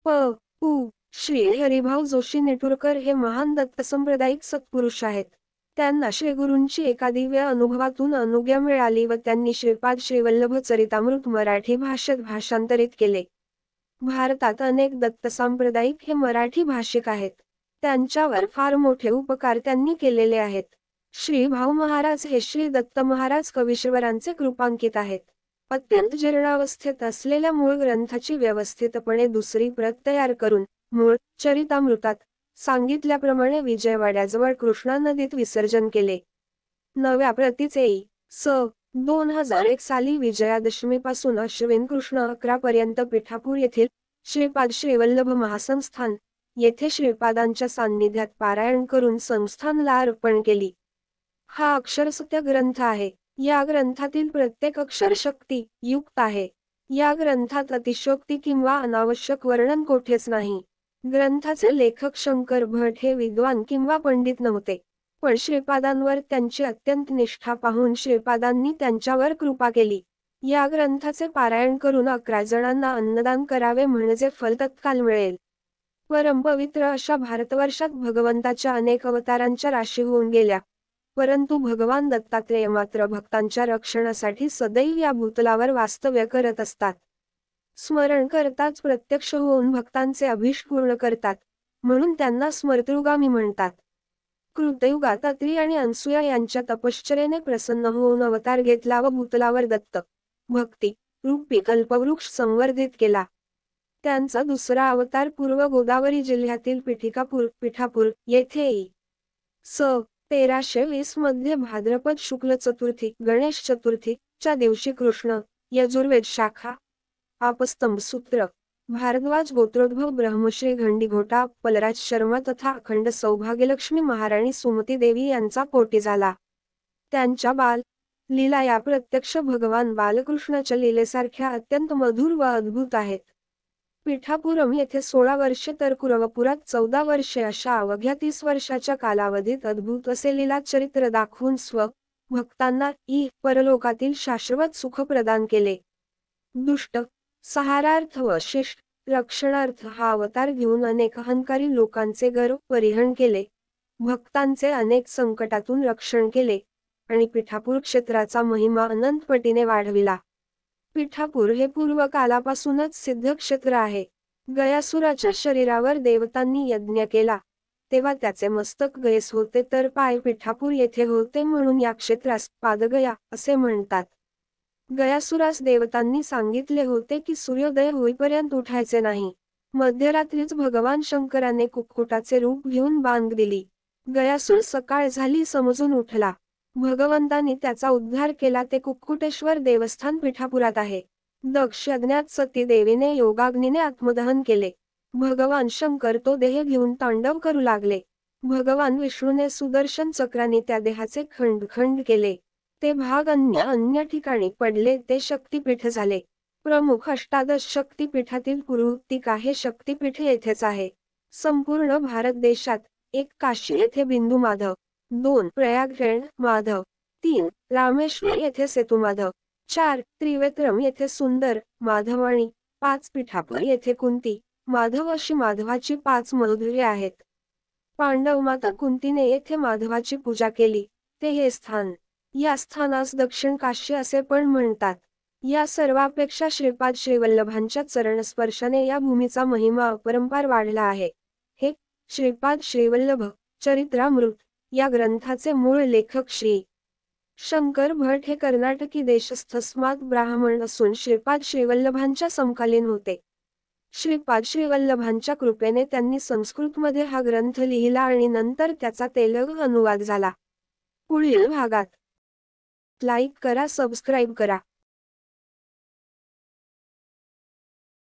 उ. श्री हरिभाऊ जोशी नेटुरकर हे महान दत्त संप्रदायिक सत्पुरुष आहेत. त्यांना श्रीगुरूंची एका दिव्य अनुभवातून अनुज्ञा मिळाली व त्यांनी श्रीपाद श्रीवल्लभ चरितामृत मराठी भाषेत भाषांतरित केले. भारतात अनेक दत्त सांप्रदायिक हे मराठी भाषिक आहेत. त्यांच्यावर फार मोठे उपकार त्यांनी केलेले आहेत. श्री भाऊ महाराज हे श्री दत्त महाराज कवीश्वरांचे कृपांकित आहेत. अत्यंत जीर्णावस्थेत असलेल्या मूळ ग्रंथाची व्यवस्थितपणे दुसरी प्रत तयार करून मूळ चरितामृतात सांगितल्याप्रमाणे विजयवाड्याजवळ कृष्णा नदीत विसर्जन केले. नव्या प्रतीचे इ. 2001 साली विजयादशमीपासून अश्विन कृष्ण 11 पर्यंत पिठापूर येथील श्रीपाद श्रीवल्लभ महासंस्थान येथे श्रीपादांच्या सान्निध्यात पारायण करून संस्थानला अर्पण केली. हा अक्षरसत्य ग्रंथ आहे. या ग्रंथातील प्रत्येक अक्षर शक्ती युक्त आहे. या ग्रंथात अतिशयोक्ती किंवा अनावश्यक वर्णन कोठेच नाही. ग्रंथाचे लेखक शंकर भट हे विद्वान किंवा पंडित नव्हते, पण श्रीपादांवर त्यांची अत्यंत निष्ठा पाहून श्रीपादांनी त्यांच्यावर कृपा केली. या ग्रंथाचे पारायण करून 11 जणांना अन्नदान करावे म्हणजे फल तत्काल मिळेल. परमपवित्र अशा भारतवर्षात भगवंताच्या अनेक अवतारांच्या राशी होऊन गेल्या, परंतु भगवान दत्तात्रेय मात्र भक्तांच्या रक्षणासाठी सदैव या भूतलावर वास्तव्य करत असतात. स्मरण करताच प्रत्यक्ष होऊन भक्तांचे अभिष्ट पूर्ण करतात, म्हणून त्यांना स्मर्तृगामी म्हणतात. कृतयुगात अत्री आणि अनसूया यांच्या तपश्चर्येने प्रसन्न होऊन अवतार घेतला व भूतलावर दत्त भक्ती रूपी कल्पवृक्ष संवर्धित केला. त्यांचा दुसरा अवतार पूर्व गोदावरी जिल्ह्यातील पिठापूर येथे इ. स. 1320 मध्ये भाद्रपद शुक्ल चतुर्थी गणेश चतुर्थी च्या दिवशी कृष्ण यजुर्वेद शाखा आपस्तंभ सूत्र भारद्वाज गोत्रोद्भव ब्रह्मश्री घंडीघोटा पलराज शर्मा तथा अखंड सौभाग्यलक्ष्मी महाराणी सुमती देवी यांचा कोटी झाला. त्यांच्या बाल लीला या प्रत्यक्ष भगवान बालकृष्णाच्या लीलेसारख्या अत्यंत मधुर व अद्भुत आहेत. पिठापुरम येथे 16 वर्षे तर कुरवपुरात 14 वर्षे अशा अवघ्या 30 वर्षाच्या कालावधीत अद्भुत असे लीला चरित्र दाखवून भक्तांना परलोकातील शाश्वत सुख प्रदान केले. दुष्ट सहारार्थ व शिष्ट रक्षणार्थ हा अवतार घेऊन अनेक अहंकारी लोकांचे गर्व परिहरण केले, भक्तांचे अनेक संकटातून रक्षण केले आणि पिठापूर क्षेत्राचा महिमा अनंतपटीने वाढविला. पिठापूर हे पूर्व कालापासूनच सिद्ध क्षेत्र आहे. गयासुराच्या शरीरावर देवतांनी यज्ञ केला, तेव्हा त्याचे मस्तक गयस होते तर पाय पिठापूर येथे होते, म्हणून या क्षेत्रास पादगया असे म्हणतात. गयासुरास देवतांनी सांगितले होते की सूर्योदय होईपर्यंत उठायचे नाही. मध्यरात्रीच भगवान शंकराने कुक्कुटाचे रूप घेऊन बांग दिली. गयासुर सकाळ झाली समजून उठला. भगवंतांनी त्याचा उद्धार केला. ते कुक्कुटेश्वर देवस्थान पिठापुरात आहे. दक्ष यज्ञात सती देवीने योगाग्नीने आत्मदहन केले. भगवान शंकर तो देह घेऊन तांडव करू लागले. भगवान विष्णूने सुदर्शन चक्राने त्या देहाचे खंड केले. ते भाग अन्य ठिकाणी पडले, ते शक्तिपीठ झाले. प्रमुख अष्टादश शक्तिपीठातील पुरुहूतिका हे शक्तिपीठ येथेच आहे. संपूर्ण भारत देशात 1 काशी येथे बिंदू माधव, 2 प्रयाग माधव, 3 रामेश्वर येथे सेतू माधव, 4 त्रिवेत्रम येथे सुंदर माधव आणि 5 पिठापूर येथे कुंती माधव अशी माधवाची 5 मधुरे आहेत. पांडव माता कुंतीने येथे माधवाची पूजा केली, ते हे स्थान. या स्थानास दक्षिण काशी असे पण म्हणतात. या सर्वापेक्षा श्रीपाद श्रीवल्लभांच्या चरणस्पर्शाने या भूमीचा महिमा अपरंपार वाढला आहे. हे श्रीपाद श्रीवल्लभ चरित्रामृत या ग्रंथाचे मूळ लेखक श्री शंकर भट हे कर्नाटकी देशस्थ स्मार्त ब्राह्मण असून श्रीपाद श्रीवल्लभांच्या समकालीन होते. श्रीपाद श्रीवल्लभांच्या कृपेने त्यांनी संस्कृतमध्ये हा ग्रंथ लिहिला आणि नंतर त्याचा तेलुगू अनुवाद झाला. पुढील भागात लाईक करा, सबस्क्राईब करा.